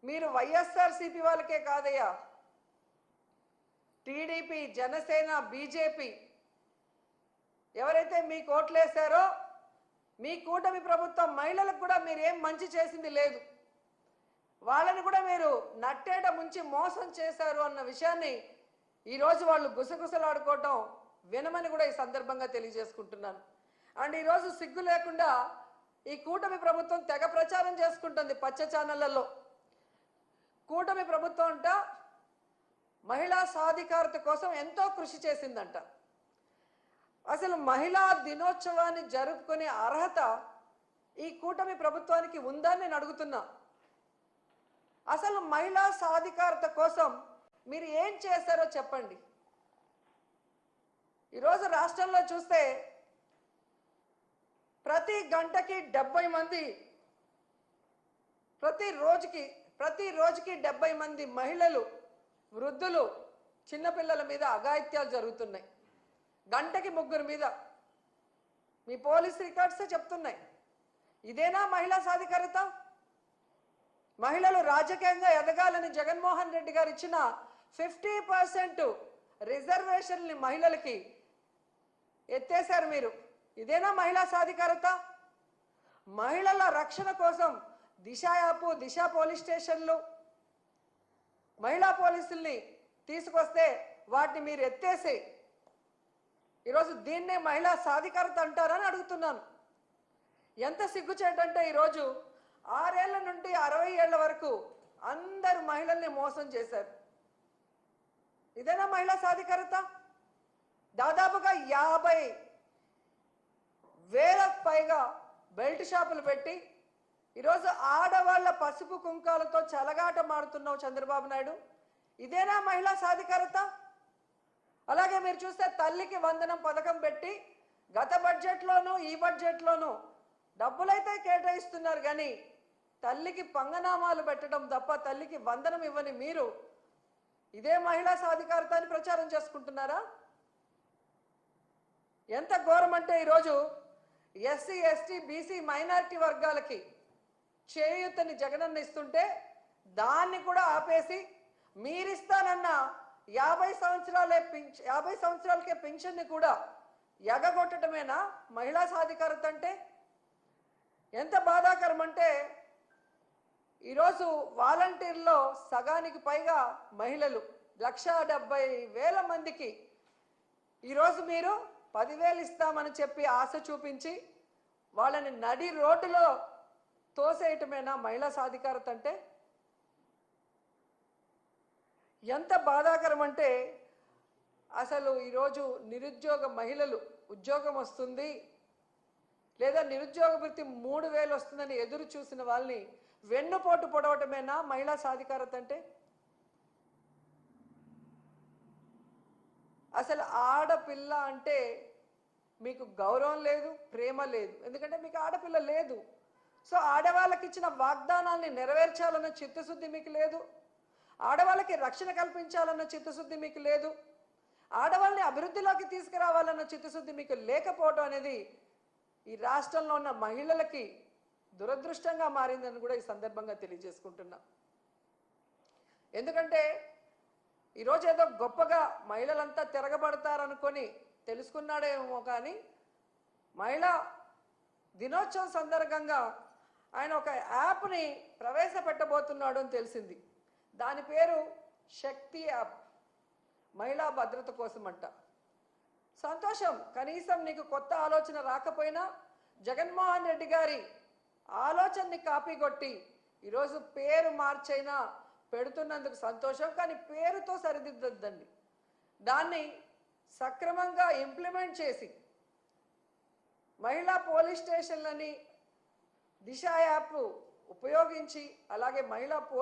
మీరు వైఎస్ఆర్సీపీ వాళ్ళకే కాదయ్యా, టీడీపీ, జనసేన, బీజేపీ ఎవరైతే మీకు ఓట్లేశారో మీ కూటమి ప్రభుత్వం మహిళలకు కూడా మీరు ఏం మంచి చేసింది లేదు. వాళ్ళని కూడా మీరు నట్టేట ముంచి మోసం చేశారు అన్న విషయాన్ని ఈరోజు వాళ్ళు గుసగుసలాడుకోవటం వినమని కూడా ఈ సందర్భంగా తెలియజేసుకుంటున్నాను. అండ్ ఈరోజు సిగ్గు లేకుండా ఈ కూటమి ప్రభుత్వం తెగ ప్రచారం చేసుకుంటుంది పచ్చ ఛానళ్లలో. కూటమి ప్రభుత్వం అంట మహిళా సాధికారత కోసం ఎంతో కృషి చేసిందంట. అసలు మహిళా దినోత్సవాన్ని జరుపుకునే అర్హత ఈ కూటమి ప్రభుత్వానికి ఉందని నేను అడుగుతున్నా. అసలు మహిళా సాధికారత కోసం మీరు ఏం చేశారో చెప్పండి. ఈరోజు రాష్ట్రంలో చూస్తే ప్రతి గంటకి 70 మంది, ప్రతి రోజుకి 70 మంది మహిళలు, వృద్ధులు, చిన్నపిల్లల మీద అఘాయిత్యాలు జరుగుతున్నాయి. గంటకి 3 మీద మీ పోలీస్ రికార్డ్సే చెప్తున్నాయి. ఇదేనా మహిళా సాధికారత? మహిళలు రాజకీయంగా ఎదగాలని జగన్మోహన్ రెడ్డి గారు ఇచ్చిన 50% రిజర్వేషన్ని మహిళలకి ఎత్తేశారు మీరు. ఇదేనా మహిళా సాధికారత? మహిళల రక్షణ కోసం దిశ యాప్, దిశ పోలీస్ స్టేషన్లు, మహిళా పోలీసుల్ని తీసుకొస్తే వాటిని మీరు ఎత్తేసి ఈరోజు దీన్నే మహిళా సాధికారత అంటారని అడుగుతున్నాను. ఎంత సిగ్గుచేటంటే ఈరోజు 6 ఏళ్ల నుండి 60 ఏళ్ల వరకు అందరు మహిళల్ని మోసం చేశారు. ఇదేనా మహిళా సాధికారత? దాదాపుగా 50,000కు పైగా బెల్ట్ షాపులు పెట్టి ఈరోజు ఆడవాళ్ల పసుపు కుంకాలతో చెలగాటమాడుతున్నావు చంద్రబాబు నాయుడు. ఇదేనా మహిళా సాధికారత? అలాగే మీరు చూస్తే తల్లికి వందనం పథకం పెట్టి గత బడ్జెట్లోనూ ఈ బడ్జెట్లోనూ డబ్బులైతే కేటాయిస్తున్నారు, కానీ తల్లికి పంగనామాలు పెట్టడం తప్ప తల్లికి వందనం ఇవ్వని మీరు ఇదే మహిళా సాధికారత అని ప్రచారం చేసుకుంటున్నారా? ఎంత ఘోరం అంటే ఈరోజు ఎస్సీ, ఎస్టీ, బీసీ, మైనారిటీ వర్గాలకి చేయూతని జగనన్న ఇస్తుంటే దాన్ని కూడా ఆపేసి మీరిస్తానన్న 50 సంవత్సరాలకే పెన్షన్ని కూడా ఎగగొట్టడమేనా మహిళా సాధికారత అంటే? ఎంత బాధాకరం అంటే ఈరోజు వాలంటీర్లో సగానికి పైగా మహిళలు, 1,70,000 మందికి ఈరోజు మీరు 10,000 ఇస్తామని చెప్పి ఆశ చూపించి వాళ్ళని నడి రోడ్డులో తోసేయటమేనా మహిళా సాధికారత అంటే? ఎంత బాధాకరం అంటే అసలు ఈరోజు నిరుద్యోగ మహిళలు ఉద్యోగం వస్తుంది లేదా నిరుద్యోగ వృత్తి 3,000 వస్తుందని ఎదురు చూసిన వాళ్ళని వెన్నుపోటు పొడవటమేనా మహిళా సాధికారత అంటే? అసలు ఆడపిల్ల అంటే మీకు గౌరవం లేదు, ప్రేమ లేదు. ఎందుకంటే మీకు ఆడపిల్ల లేదు. సో ఆడవాళ్ళకి ఇచ్చిన వాగ్దానాల్ని నెరవేర్చాలన్న చిత్తశుద్ధి మీకు లేదు. ఆడవాళ్ళకి రక్షణ కల్పించాలన్న చిత్తశుద్ధి మీకు లేదు. ఆడవాళ్ళని అభివృద్ధిలోకి తీసుకురావాలన్న చిత్తశుద్ధి మీకు లేకపోవడం అనేది ఈ రాష్ట్రంలో ఉన్న మహిళలకి దురదృష్టంగా మారిందని కూడా ఈ సందర్భంగా తెలియజేసుకుంటున్నా. ఎందుకంటే ఈరోజు ఏదో గొప్పగా మహిళలంతా తిరగబడతారనుకొని తెలుసుకున్నాడేమో, కానీ మహిళా దినోత్సవం సందర్భంగా ఆయన ఒక యాప్ని ప్రవేశపెట్టబోతున్నాడు అని తెలిసింది. దాని పేరు శక్తి యాప్, మహిళా భద్రత కోసం అంట. సంతోషం, కనీసం నీకు కొత్త ఆలోచన రాకపోయినా జగన్మోహన్ రెడ్డి గారి ఆలోచనని కాపీ కొట్టి ఈరోజు పేరు మార్చైనా పెడుతున్నందుకు సంతోషం. కానీ పేరుతో సరిదిద్దద్దండి, దాన్ని సక్రమంగా ఇంప్లిమెంట్ చేసి మహిళా పోలీస్ స్టేషన్లని దిశ యాప్ ఉపయోగించి అలాగే మహిళా